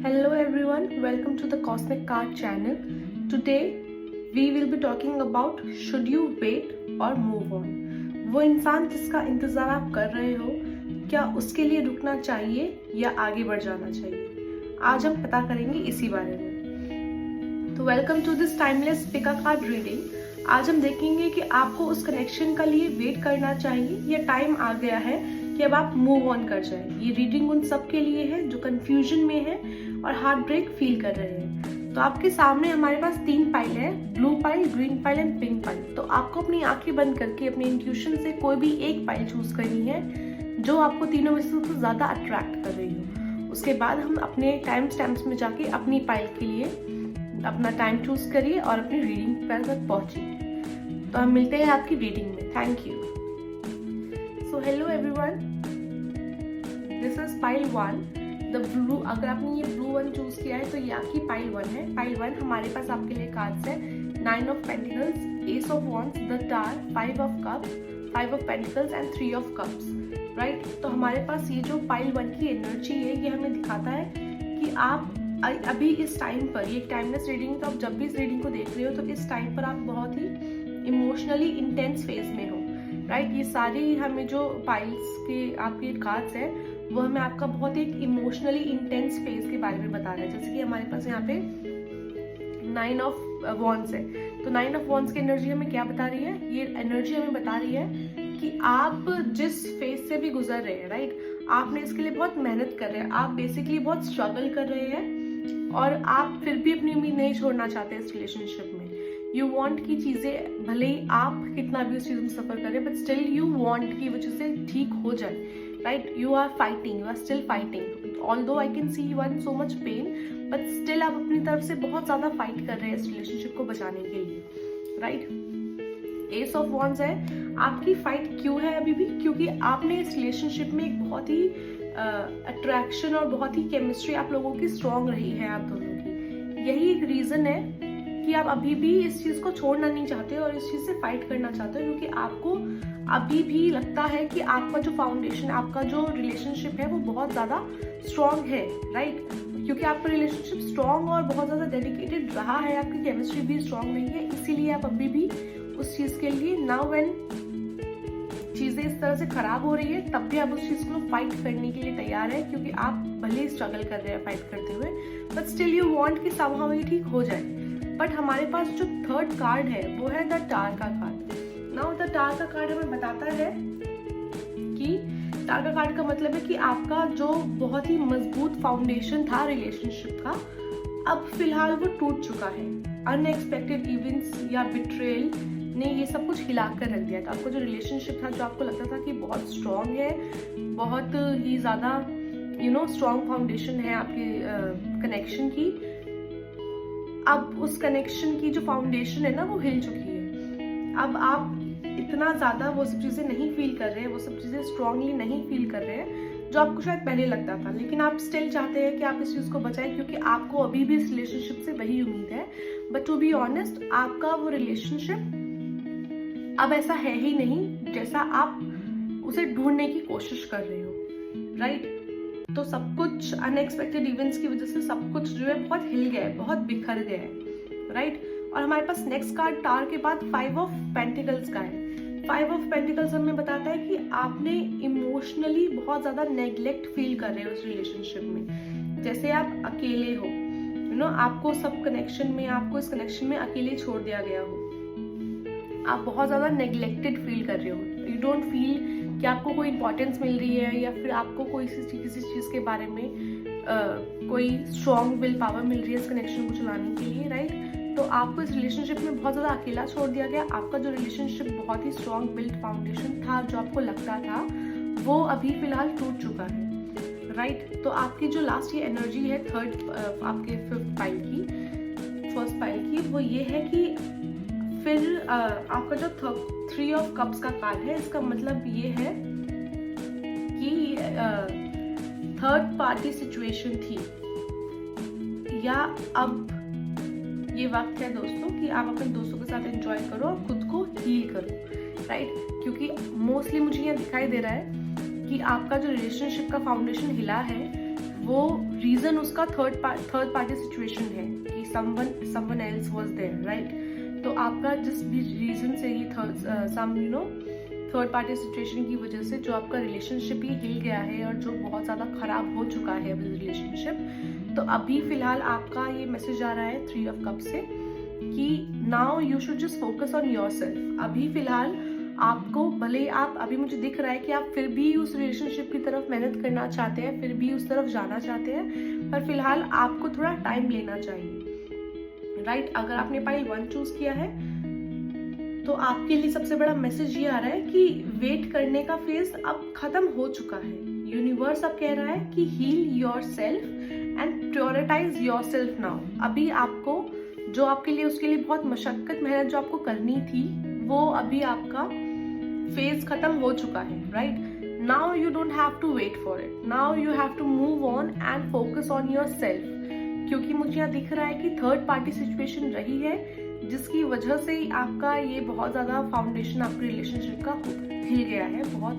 Hello everyone, welcome to the Cosmic Card channel. Today we will be talking about should you wait or move on. वो इंसान जिसका इंतज़ार आप कर रहे हो, क्या उसके लिए रुकना चाहिए या आगे बढ़ जाना चाहिए? आज हम पता करेंगे इसी बारे में। तो welcome to this timeless pick a card reading. आज हम देखेंगे कि आपको उस कनेक्शन का लिए वेट करना चाहिए या टाइम आ गया है कि अब आप मूव ऑन कर जाए। ये रीडिंग उन सब के लिए है जो कंफ्यूजन में है और हार्ट ब्रेक फील कर रहे हैं। तो आपके सामने हमारे पास 3 पाइल है, blue pile, green pile and pink pile. तो आपको अपनी आंखें बंद करके अपने इंट्यूशन से कोई भी एक पाइल चूज करनी है जो आपको तीनों में से सबसे ज्यादा अट्रैक्ट कर रही हो। उसके बाद हम अपने टाइम स्टैम्प्स में जाके अपनी पाइल के लिए अपना टाइम चूज करिए और अपनी रीडिंग पर तक पहुंचिए। तो हम मिलते हैं आपकी रीडिंग में। Thank you. So hello everyone, this is pile 1 the blue. अगर आपने ये ब्लू 1 चूज किया है तो ये आपकी पाइल 1 है। पाइल 1 हमारे पास आपके लिए कार्ड्स है 9 of pentacles, S of wands, the tar, 5 of cups, 5 of pentacles and 3 of cups. Right, तो हमारे पास ये जो पाइल 1 की एनर्जी है ये हमें दिखाता है कि आप अभी इस टाइम पर, ये टाइमलेस रीडिंग, तो आप जब भी इस रीडिंग को देख रहे हो तो इस टाइम पर आप बहुत ही इमोशनली इंटेंस फेज में हो। राइट, ये सारी हमें जो पाइल्स के आपके कार्ड्स है वो हमें आपका बहुत एक इमोशनली इंटेंस फेज के बारे में बता रहा है। जैसे कि हमारे पास यहाँ पे 9 ऑफ वॉन्ड्स है, तो 9 ऑफ वॉन्ड्स की एनर्जी हमें क्या बता रही है? ये एनर्जी हमें बता रही है कि आप जिस फेज से भी गुजर रहे हैं, राइट, आपने इसके लिए बहुत मेहनत कर रहे हैं, आप बेसिकली बहुत स्ट्रगल कर रहे हैं और आप फिर भी अपनी उम्मीद नहीं छोड़ना चाहते इस रिलेशनशिप में। यू वॉन्ट की चीज़ें, भले ही आप कितना भी उस चीज़ में सफ़र करें, बट स्टिल यू वॉन्ट की वो चीज़ें ठीक हो जाए। Right, you are fighting, you are still fighting. Although I can see you are in so much pain, but still आप अपनी तरफ से बहुत ज़्यादा फाइट कर रहे हैं इस रिलेशनशिप को बचाने के लिए। राइट, एस ऑफ वॉन्ड्स है। आपकी फाइट क्यों है अभी भी? क्योंकि आपने इस रिलेशनशिप में एक बहुत ही अट्रैक्शन और बहुत ही केमिस्ट्री आप लोगों की स्ट्रॉन्ग रही है आप दोनों की। यही एक रीज़न है कि आप अभी भी इस चीज़ को छोड़ना नहीं चाहते और इस चीज़ से फाइट करना चाहते हो, क्योंकि आपको अभी भी लगता है कि आपका जो फाउंडेशन, आपका जो रिलेशनशिप है वो बहुत ज़्यादा स्ट्रॉन्ग है। राइट, क्योंकि आपका रिलेशनशिप स्ट्रॉन्ग और बहुत ज़्यादा डेडिकेटेड रहा है, आपकी केमिस्ट्री भी स्ट्रॉन्ग नहीं है, इसीलिए आप अभी भी उस चीज़ के लिए, नाउ व्हेन चीज़ें इस तरह से खराब हो रही है तब भी आप उस चीज़ को फाइट करने के लिए तैयार है, क्योंकि आप भले ही स्ट्रगल कर रहे हैं फाइट करते हुए, बट स्टिल यू वांट कि समहाउ ये ठीक हो जाए। बट हमारे पास जो थर्ड कार्ड है वो है द टार का कार्ड। नाउ द टार का कार्ड हमें बताता है कि टार का कार्ड का मतलब है कि आपका जो बहुत ही मजबूत फाउंडेशन था रिलेशनशिप का, अब फिलहाल वो टूट चुका है। अनएक्सपेक्टेड इवेंट्स या बिट्रेयल ने ये सब कुछ हिला कर रख दिया था। आपका जो रिलेशनशिप था, जो आपको लगता था कि बहुत स्ट्रॉन्ग है, बहुत ही ज़्यादा स्ट्रॉन्ग फाउंडेशन है आपके कनेक्शन की, अब उस कनेक्शन की जो फाउंडेशन है ना वो हिल चुकी है। अब आप इतना ज़्यादा वो सब चीज़ें नहीं फील कर रहे हैं, वो सब चीज़ें स्ट्रांगली नहीं फील कर रहे हैं जो आपको शायद पहले लगता था, लेकिन आप स्टिल चाहते हैं कि आप इस चीज़ को बचाएं, क्योंकि आपको अभी भी इस रिलेशनशिप से वही उम्मीद है। बट टू बी ऑनेस्ट, आपका वो रिलेशनशिप अब ऐसा है ही नहीं जैसा आप उसे ढूंढने की कोशिश कर रहे हो। राइट, तो सब कुछ अनएक्सपेक्टेड इवेंट्स की वजह से सब कुछ जो है बहुत हिल गया है, बहुत बिखर गया है। राइट, और हमारे पास नेक्स्ट कार्ड टार के बाद 5 ऑफ पेंटिकल्स का है। 5 ऑफ पेंटिकल्स हमें बताता है कि आपने इमोशनली बहुत ज़्यादा नेग्लेक्ट फील कर रहे हो उस रिलेशनशिप में, जैसे आप अकेले हो, आपको सब कनेक्शन में, आपको इस कनेक्शन में अकेले छोड़ दिया गया हो, आप बहुत ज़्यादा नेग्लेक्टेड फील कर रहे हो। यू डोंट फील कि आपको कोई इंपॉर्टेंस मिल रही है या फिर आपको कोई किसी चीज़ के बारे में कोई स्ट्रॉन्ग विल पावर मिल रही है इस कनेक्शन को चलाने के लिए। राइट, तो आपको इस रिलेशनशिप में बहुत ज़्यादा अकेला छोड़ दिया गया। आपका जो रिलेशनशिप बहुत ही स्ट्रॉन्ग बिल्ड फाउंडेशन था, जो आपको लगता था, वो अभी फिलहाल टूट चुका है। राइट, तो आपकी जो लास्ट ये एनर्जी है थर्ड आपके फिफ्थ पाइल की, फर्स्ट पाइल की, वो ये है कि फिर आपका जो 3 ऑफ कप्स का कार्ड है, इसका मतलब ये है कि थर्ड पार्टी सिचुएशन थी, या अब ये वक्त है दोस्तों कि आप अपने दोस्तों के साथ एंजॉय करो और खुद को हील करो। राइट, क्योंकि मोस्टली मुझे ये दिखाई दे रहा है कि आपका जो रिलेशनशिप का फाउंडेशन हिला है वो रीजन उसका थर्ड पार्टी सिचुएशन है कि someone else was there, right. तो आपका जिस भी रीजन से ये थर्ड पार्टी सिचुएशन की वजह से जो आपका रिलेशनशिप ही हिल गया है और जो बहुत ज़्यादा खराब हो चुका है अभी रिलेशनशिप, तो अभी फिलहाल आपका ये मैसेज आ रहा है 3 ऑफ कप से कि now you should just focus on yourself. अभी फिलहाल आपको, भले आप, अभी मुझे दिख रहा है कि आप फिर भी उस रिलेशनशिप की तरफ मेहनत करना चाहते हैं, फिर भी उस तरफ जाना चाहते हैं, पर फिलहाल आपको थोड़ा टाइम लेना चाहिए, राइट। अगर आपने पाइल 1 चूज किया है तो आपके लिए सबसे बड़ा मैसेज ये आ रहा है कि वेट करने का फेज अब खत्म हो चुका है। यूनिवर्स अब कह रहा है कि heal your self and prioritise your self now. अभी आपको जो आपके लिए, उसके लिए बहुत मशक्कत मेहनत जो आपको करनी थी, वो अभी आपका फेज खत्म हो चुका है, right. Now you don't have to wait for it, now you have to move on and focus on your self. क्योंकि मुझे यहाँ दिख रहा है कि थर्ड पार्टी सिचुएशन रही है जिसकी वजह से ही आपका ये बहुत ज़्यादा फाउंडेशन आपके रिलेशनशिप का हिल गया है, बहुत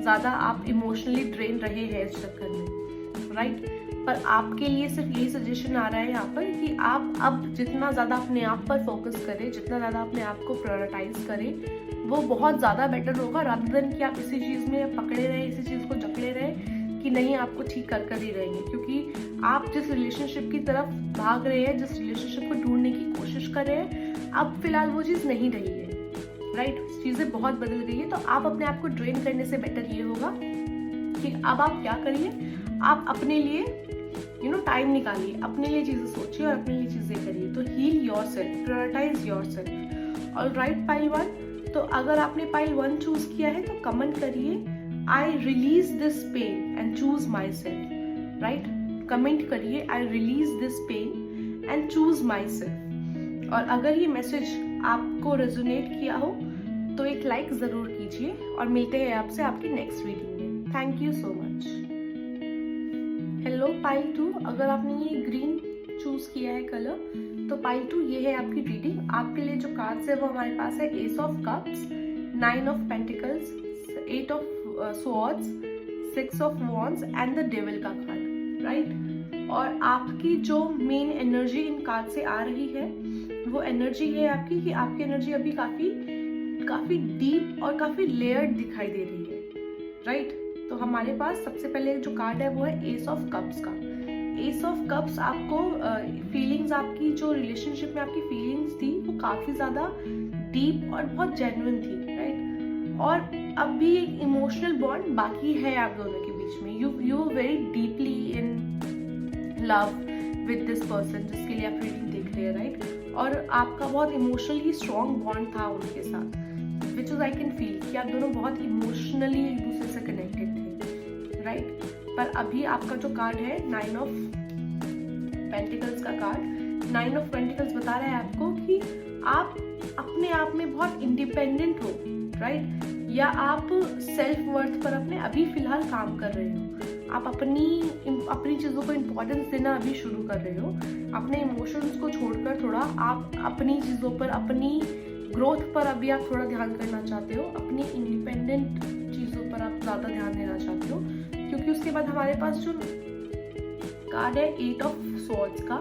ज़्यादा आप इमोशनली ड्रेन रहे हैं इस चक्कर में, राइट। पर आपके लिए सिर्फ यही सजेशन आ रहा है यहाँ पर कि आप अब जितना ज़्यादा अपने आप पर फोकस करें, जितना ज़्यादा अपने आप को प्रायोरिटाइज करें, वो बहुत ज़्यादा बेटर होगा, रादर देन कि आप इसी चीज़ में पकड़े रहें, इसी चीज़ को जकड़े रहें कि नहीं आपको ठीक कर ही रहेंगे। क्योंकि आप जिस रिलेशनशिप की तरफ भाग रहे हैं, जिस रिलेशनशिप को ढूंढने की कोशिश कर रहे हैं, अब फिलहाल वो चीज़ नहीं रही है, राइट। चीज़ें बहुत बदल गई है। तो आप अपने आप को ड्रेन करने से बेटर ये होगा कि अब आप क्या करिए, आप अपने लिए टाइम निकालिए, अपने लिए चीज़ें सोचिए और अपने लिए चीज़ें करिए। तो heal your self, prioritise your self. और राइट, पाइल 1, तो अगर आपने पाइल 1 चूज किया है तो कमेंट करिए I release this pain and choose myself, right. Comment करिए I release this pain and choose myself. और अगर ये मैसेज आपको रेजोनेट किया हो तो एक लाइक ज़रूर कीजिए और मिलते हैं आपसे आपकी नेक्स्ट रीडिंग में। Thank you so much. Hello pile 2, अगर आपने ये ग्रीन चूज किया है कलर, तो पाइल 2 ये है आपकी रीडिंग। आपके लिए जो कार्ड्स है वो हमारे पास है S of cups, 9 of pentacles, 8 of swords, 6 of wands and the devil का कार्ड, राइट। और आपकी जो मेन एनर्जी इन कार्ड से आ रही है वो एनर्जी है आपकी कि आपकी एनर्जी अभी काफी डीप और काफी लेयर्ड दिखाई दे रही है, राइट। तो हमारे पास सबसे पहले जो कार्ड है वो है एस ऑफ कप्स का। एस ऑफ कप्स आपको फीलिंग्स, आपकी जो रिलेशनशिप में आपकी फीलिंग्स थी वो काफी ज्यादा डीप और बहुत जेन्युइन थी, राइट। और अब भी एक इमोशनल बॉन्ड बाकी है आप दोनों के बीच में। You very deeply in love with this person जिसके लिए आप रीडिंग देख रहे हैं, राइट। और आपका बहुत इमोशनली स्ट्रॉन्ग बॉन्ड था उनके साथ, which is I can feel कि आप दोनों बहुत इमोशनली एक दूसरे से कनेक्टेड थे, राइट। पर अभी आपका जो कार्ड है 9 ऑफ पेंटिकल्स का कार्ड, 9 ऑफ पेंटिकल्स बता रहा है आपको कि आप अपने आप में बहुत इंडिपेंडेंट हो, राइट। या आप सेल्फ वर्थ पर अपने अभी फिलहाल काम कर रहे हो। आप अपनी चीज़ों को इम्पोर्टेंस देना अभी शुरू कर रहे हो। अपने इमोशंस को छोड़कर थोड़ा आप अपनी चीज़ों पर, अपनी ग्रोथ पर अभी आप थोड़ा ध्यान करना चाहते हो। अपनी इंडिपेंडेंट चीज़ों पर आप ज़्यादा ध्यान देना चाहते हो। क्योंकि उसके बाद हमारे पास जो कार्ड है 8 ऑफ स्वॉर्ड्स का,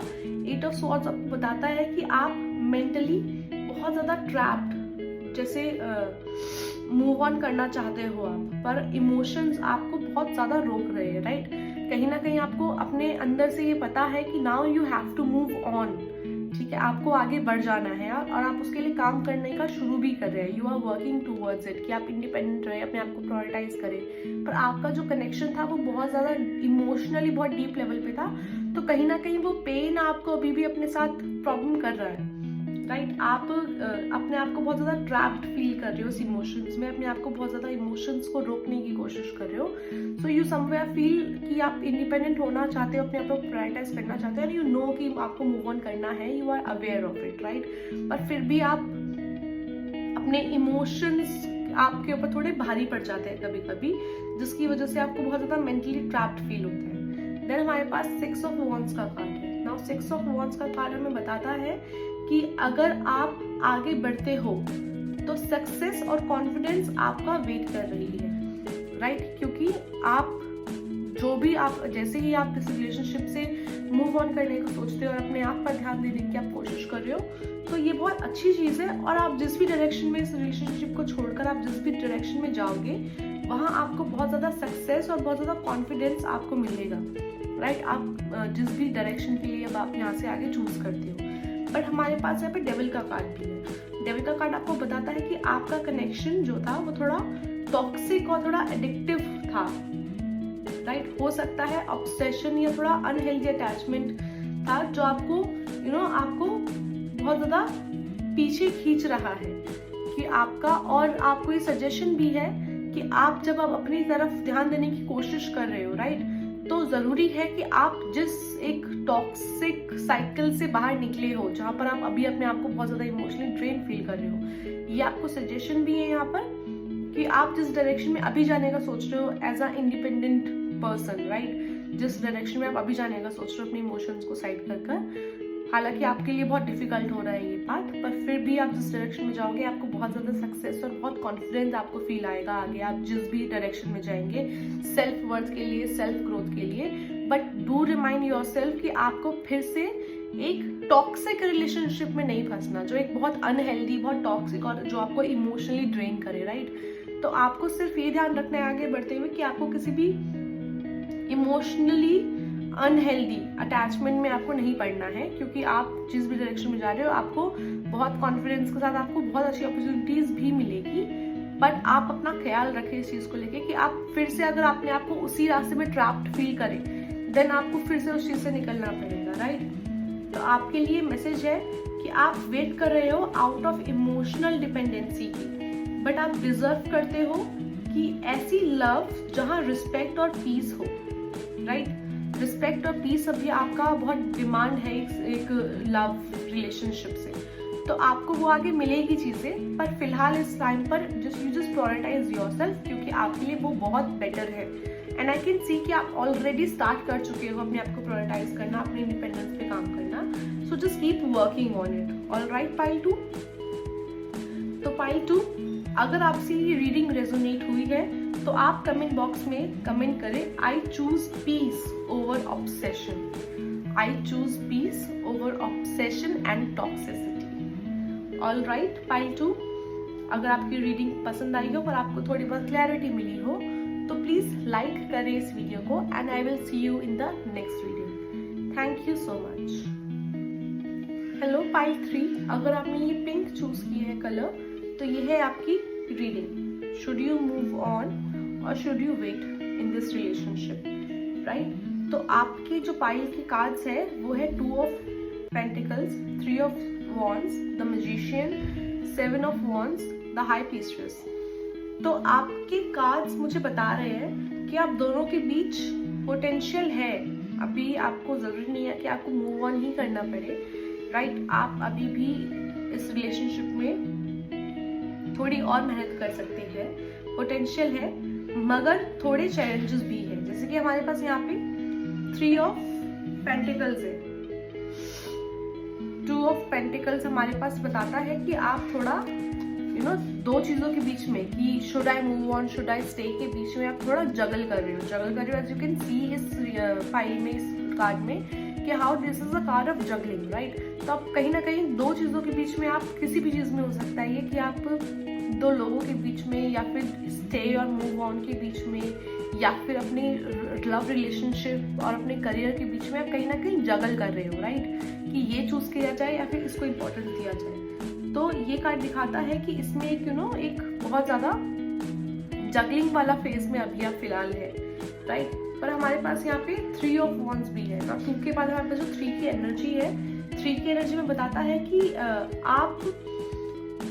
8 ऑफ स्वॉर्ड्स आपको बताता है कि आप मेंटली बहुत ज़्यादा ट्रैप्ड, जैसे मूव ऑन करना चाहते हो आप, पर इमोशंस आपको बहुत ज़्यादा रोक रहे हैं, राइट। कहीं ना कहीं आपको अपने अंदर से ये पता है कि now you have to move on, ठीक है, आपको आगे बढ़ जाना है और आप उसके लिए काम करने का शुरू भी कर रहे हैं। You are working towards it कि आप इंडिपेंडेंट रहे, अपने आप को प्रायोरिटाइज करें। पर आपका जो कनेक्शन था वो बहुत ज़्यादा इमोशनली बहुत डीप लेवल पे था, तो कहीं ना कहीं वो पेन आपको अभी भी अपने साथ प्रॉब्लम कर रहा है, राइट। आप अपने आप को बहुत ज़्यादा ट्रैप्ड फील कर रहे हो उस इमोशंस में, अपने आप को बहुत ज़्यादा इमोशंस को रोकने की कोशिश कर रहे हो। सो यू समवेयर फील कि आप इंडिपेंडेंट होना चाहते हो, अपने आप को प्रायोरिटाइज करना चाहते हो, एंड यू नो कि आपको मूव ऑन करना है, you are aware of it, right. पर फिर भी आप अपने इमोशंस आपके ऊपर थोड़े भारी पड़ जाते हैं कभी कभी, जिसकी वजह से आपको बहुत ज़्यादा मेंटली ट्रैप्ड फील होता है। देन हमारे पास 6 ऑफ वॉन्ड्स का कार्ड है। नाउ 6 ऑफ वॉन्ड्स का कार्ड हमें बताता है कि अगर आप आगे बढ़ते हो तो सक्सेस और कॉन्फिडेंस आपका वेट कर रही है, राइट। क्योंकि आप जो भी आप, जैसे ही आप इस रिलेशनशिप से मूव ऑन करने को सोचते हो और अपने आप पर ध्यान देने की आप कोशिश कर रहे हो, तो ये बहुत अच्छी चीज़ है। और आप जिस भी डायरेक्शन में इस रिलेशनशिप को छोड़कर आप जिस भी डायरेक्शन में जाओगे, वहाँ आपको बहुत ज़्यादा सक्सेस और बहुत ज़्यादा कॉन्फिडेंस आपको मिलेगा, राइट। आप जिस भी डायरेक्शन के लिए अब आप यहाँ से आगे चूज करते हो। बट हमारे पास यहाँ पे डेविल का कार्ड भी है। डेविल का कार्ड आपको बताता है कि आपका कनेक्शन जो था वो थोड़ा टॉक्सिक और थोड़ा एडिक्टिव था, राइट। हो सकता है ऑब्सेशन या थोड़ा अनहेल्दी अटैचमेंट था जो आपको आपको बहुत ज़्यादा पीछे खींच रहा है कि आपका। और आपको ये सजेशन भी है कि आप जब आप अपनी तरफ ध्यान देने की कोशिश कर रहे हो, राइट, तो ज़रूरी है कि आप जिस एक टॉक्सिक साइकिल से बाहर निकले हो, जहाँ पर आप अभी अपने आप को बहुत ज़्यादा इमोशनली ड्रेन फील कर रहे हो, ये आपको सजेशन भी है यहाँ पर कि आप जिस डायरेक्शन में अभी जाने का सोच रहे हो as a independent person, right, जिस डायरेक्शन में आप अभी जाने का सोच रहे हो अपने इमोशंस को साइड कर, हालांकि आपके लिए बहुत डिफिकल्ट हो रहा है ये पार्ट, पर फिर भी आप जिस डायरेक्शन में जाओगे आपको बहुत ज़्यादा सक्सेस और बहुत कॉन्फिडेंस आपको फील आएगा आगे आप जिस भी डायरेक्शन में जाएंगे, सेल्फ वर्थ के लिए, सेल्फ ग्रोथ के लिए। बट डू रिमाइंड योरसेल्फ कि आपको फिर से एक टॉक्सिक रिलेशनशिप में नहीं फंसना, जो एक बहुत अनहेल्दी, बहुत टॉक्सिक और जो आपको इमोशनली ड्रेन करे, राइट। तो आपको सिर्फ ये ध्यान रखना है आगे बढ़ते हुए कि आपको किसी भी इमोशनली अनहेल्दी अटैचमेंट में आपको नहीं पड़ना है, क्योंकि आप जिस भी डायरेक्शन में जा रहे हो आपको बहुत कॉन्फिडेंस के साथ आपको बहुत अच्छी अपॉर्चुनिटीज भी मिलेगी। बट आप अपना ख्याल रखें इस चीज़ को लेके कि आप फिर से अगर अपने आप को उसी रास्ते में ट्रैप्ड फील करें, देन आपको फिर से उस चीज़ से निकलना पड़ेगा, राइट। तो आपके लिए मैसेज है कि आप वेट कर रहे हो आउट ऑफ इमोशनल डिपेंडेंसी की, बट आप डिजर्व करते हो कि ऐसी लव जहाँ रिस्पेक्ट और पीस हो, राइट। रिस्पेक्ट और पीस अभी आपका बहुत डिमांड है एक लव रिलेशनशिप से, तो आपको वो आगे मिलेगी चीज़ें, पर फिलहाल इस टाइम पर यू जस्ट प्रायोरिटाइज योरसेल्फ, क्योंकि आपके लिए वो बहुत बेटर है। एंड आई कैन सी कि आप ऑलरेडी स्टार्ट कर चुके हो अपने आप को प्रायोरिटाइज करना, अपने इंडिपेंडेंस पे काम करना। So just keep working on it. All right pile 2। तो पाइल 2, अगर आपसे ये रीडिंग रेजोनेट हुई है तो आप कमेंट बॉक्स में कमेंट करें, I choose peace over obsession. I choose peace over obsession and toxicity. All right pile 2, अगर आपकी रीडिंग पसंद आई हो और आपको थोड़ी बहुत क्लैरिटी मिली हो तो प्लीज लाइक करें इस वीडियो को, and I will see you in the next video. Thank you so much. Hello pile 3, अगर आपने ये पिंक चूज किया है कलर, तो ये है आपकी reading. Should you move on और should you wait in this relationship, right. तो आपके जो पाइल के कार्ड्स है वो है 2 of pentacles, 3 of wands, the magician, 7 of wands, the high prestress. तो आपके कार्ड्स मुझे बता रहे हैं कि आप दोनों के बीच पोटेंशियल है। अभी आपको जरूरी नहीं है कि आपको मूव ऑन ही करना पड़े, राइट। आप अभी भी इस रिलेशनशिप में थोड़ी और मेहनत कर सकते हैं, पोटेंशियल है, मगर थोड़े चैलेंजेस भी है। जैसे कि हमारे पास यहाँ पे 3 ऑफ पेंटिकल्स है, 2 ऑफ पेंटिकल्स हमारे पास बताता है कि आप थोड़ा दो चीजों के बीच में, कि should I move on, should I stay के बीच में आप थोड़ा जगल कर रहे हो। एज यू कैन सी इस फाइल में, इस कार्ड में, कि how this is a card of juggling, right. तो आप कहीं ना कहीं दो चीजों के बीच में, आप किसी भी चीज में हो सकता है ये कि आप दो लोगों के बीच में, या फिर स्टे और मूव ऑन के बीच में, या फिर अपने लव रिलेशनशिप और अपने करियर के बीच में आप कहीं ना कहीं जगल कर रहे हो, राइट, कि ये चूज किया जाए या फिर इसको इम्पोर्टेंस दिया जाए। तो ये कार्ड दिखाता है कि इसमें एक एक बहुत ज्यादा जगलिंग वाला फेज में अभी आप फिलहाल है, राइट। पर हमारे पास यहाँ पे 3 ऑफ वॉन्ड्स भी है, और 2 के बाद हमारे पास जो 3 की एनर्जी है, 3 की एनर्जी में बताता है कि आप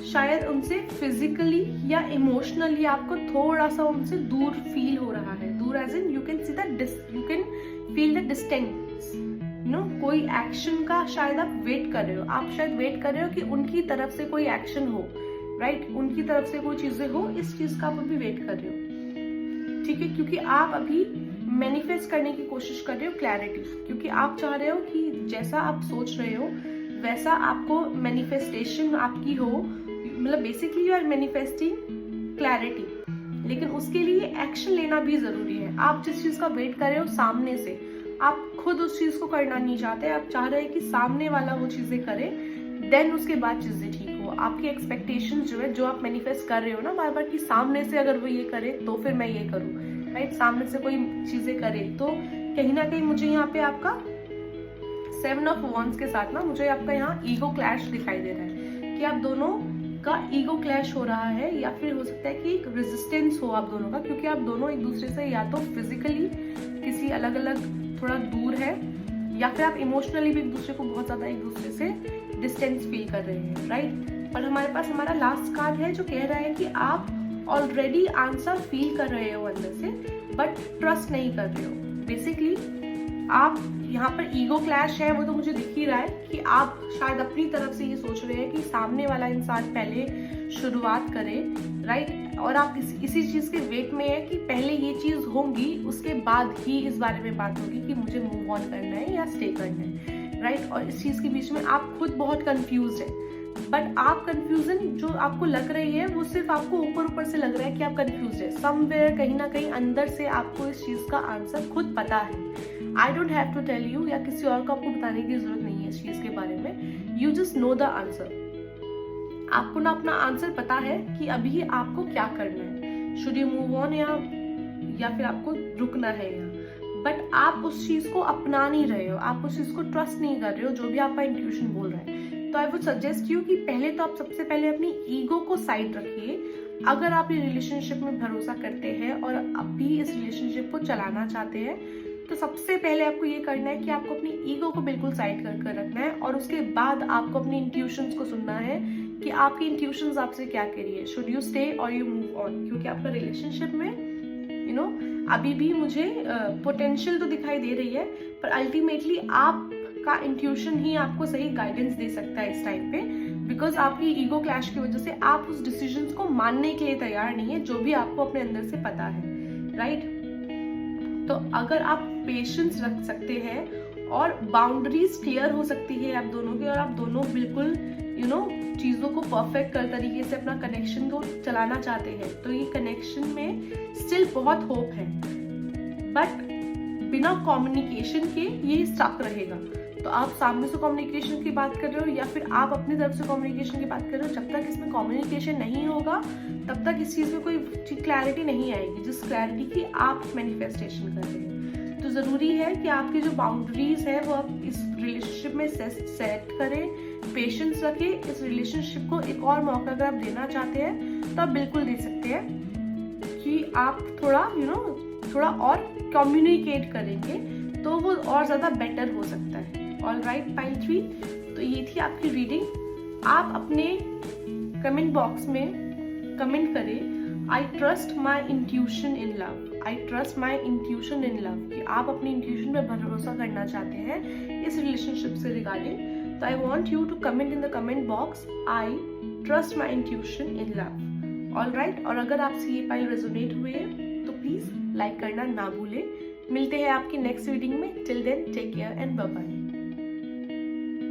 शायद उनसे फिजिकली या इमोशनली आपको थोड़ा सा उनसे दूर फील हो रहा है। दूर as in you can see that, you can feel the distance, कोई एक्शन का शायद आप वेट कर रहे हो। आप शायद वेट कर रहे हो कि उनकी तरफ से कोई एक्शन हो, राइट, उनकी तरफ से कोई चीजें हो, इस चीज का आप अभी वेट कर रहे हो, ठीक है। क्योंकि आप अभी मैनिफेस्ट करने की कोशिश कर रहे हो क्लैरिटी, क्योंकि आप चाह रहे हो कि जैसा आप सोच रहे हो वैसा आपको मैनिफेस्टेशन आपकी हो। मतलब basically you are manifesting clarity, लेकिन उसके लिए एक्शन लेना भी जरूरी है। आप जिस चीज का वेट कर रहे हो सामने से, आप खुद उस चीज को करना नहीं चाहते, आप चाह रहे हैं कि सामने वाला वो चीजें करे, देन उसके बाद चीजें ठीक हो। आपकी एक्सपेक्टेशन जो है, जो आप मैनिफेस्ट कर रहे हो ना बार बार कि सामने से अगर वो ये करे तो फिर मैं ये करूँ, राइट, सामने से कोई चीजें करे, तो कहीं ना कहीं मुझे यहाँ पे आपका 7 ऑफ वॉन्ड्स के साथ ना मुझे आपका यहाँ ईगो क्लैश दिखाई दे रहा है कि आप दोनों का ईगो क्लैश हो रहा है, या फिर हो सकता है कि एक रेजिस्टेंस हो आप दोनों का, क्योंकि आप दोनों एक दूसरे से या तो फिजिकली किसी अलग अलग थोड़ा दूर है, या फिर आप इमोशनली भी एक दूसरे को बहुत ज्यादा एक दूसरे से डिस्टेंस फील कर रहे हैं, राइट। और हमारे पास हमारा लास्ट कार्ड है जो कह रहा है कि आप ऑलरेडी आंसर फील कर रहे हो अंदर से, बट ट्रस्ट नहीं कर रहे हो। बेसिकली आप यहाँ पर ईगो क्लैश है वो तो मुझे दिख ही रहा है कि आप शायद अपनी तरफ से ये सोच रहे हैं कि सामने वाला इंसान पहले शुरुआत करे, राइट, और आप इसी चीज के वेट में है कि पहले ये चीज होगी उसके बाद ही इस बारे में बात होगी कि मुझे मूव ऑन करना है या स्टे करना है, राइट। और इस चीज के बीच में आप खुद बहुत कंफ्यूज है, बट आप कंफ्यूजन जो आपको लग रही है वो सिर्फ आपको ऊपर ऊपर से लग रहा है कि आप कंफ्यूज है, समवेयर कहीं ना कहीं अंदर से आपको इस चीज का आंसर खुद पता है। I don't have to tell you, या किसी और को आपको बताने की जरूरत नहीं है इस चीज के बारे में। You just know the answer. आपको ना अपना आंसर पता है कि अभी आपको क्या करना है, शुड यू मूव ऑन या फिर आपको रुकना है, बट आप उस चीज को अपना नहीं रहे हो, आप उस चीज को ट्रस्ट नहीं कर रहे हो जो भी आपका इंट्यूशन बोल रहा है। तो आई वुड सजेस्ट यू कि पहले तो आप सबसे पहले अपनी ईगो को साइड रखिए। अगर आप ये रिलेशनशिप में भरोसा करते हैं और अभी इस रिलेशनशिप को चलाना चाहते हैं, तो सबसे पहले आपको ये करना है कि आपको अपनी ईगो को बिल्कुल साइड कर रखना है, और उसके बाद आपको अपनी इंट्यूशंस को सुनना है कि आपकी इंट्यूशंस आपसे क्या कह रही है, शुड यू स्टे और यू मूव ऑन। क्योंकि आपका रिलेशनशिप में अभी भी मुझे पोटेंशियल तो दिखाई दे रही है, पर अल्टीमेटली आपका इंट्यूशन ही आपको सही गाइडेंस दे सकता है इस टाइम पे, बिकॉज आपकी ईगो क्लैश की वजह से आप उस डिसीजंस को मानने के लिए तैयार नहीं है जो भी आपको अपने अंदर से पता है, राइट। तो अगर आप पेशेंस रख सकते हैं और बाउंड्रीज क्लियर हो सकती है आप दोनों की, और आप दोनों बिल्कुल चीजों को परफेक्ट कर तरीके से अपना कनेक्शन को चलाना चाहते हैं, तो ये कनेक्शन में स्टिल बहुत होप है, बट बिना कम्युनिकेशन के ये स्टक रहेगा। तो आप सामने से कम्युनिकेशन की बात कर रहे हो या फिर आप अपनी तरफ से कम्युनिकेशन की बात कर रहे हो, जब तक इसमें कम्युनिकेशन नहीं होगा तब तक इस चीज में कोई क्लैरिटी नहीं आएगी, जिस क्लैरिटी की आप मैनिफेस्टेशन कर रहे हैं। तो जरूरी है कि आपकी जो बाउंड्रीज है वो आप इस रिलेशनशिप में सेट करें, पेशेंस रखें। इस रिलेशनशिप को एक और मौका अगर आप देना चाहते हैं तो आप बिल्कुल दे सकते हैं कि आप थोड़ा और कम्युनिकेट करेंगे तो वो और ज्यादा बेटर हो सकता है। ऑल राइट, पाइल 3, तो ये थी आपकी रीडिंग। आप अपने कमेंट बॉक्स में कमेंट करें, आई trust my intuition in love, I trust my intuition in love, कि आप अपनी इंट्यूशन पे भरोसा करना चाहते हैं इस रिलेशनशिप से रिगार्डिंग। तो I want you to comment in the comment box, I trust my intuition in love. All right, और अगर आपसे ये फाइल रेजोनेट हुए तो प्लीज लाइक करना ना भूलें। मिलते हैं आपकी नेक्स्ट रीडिंग में। Till then take care and bye bye.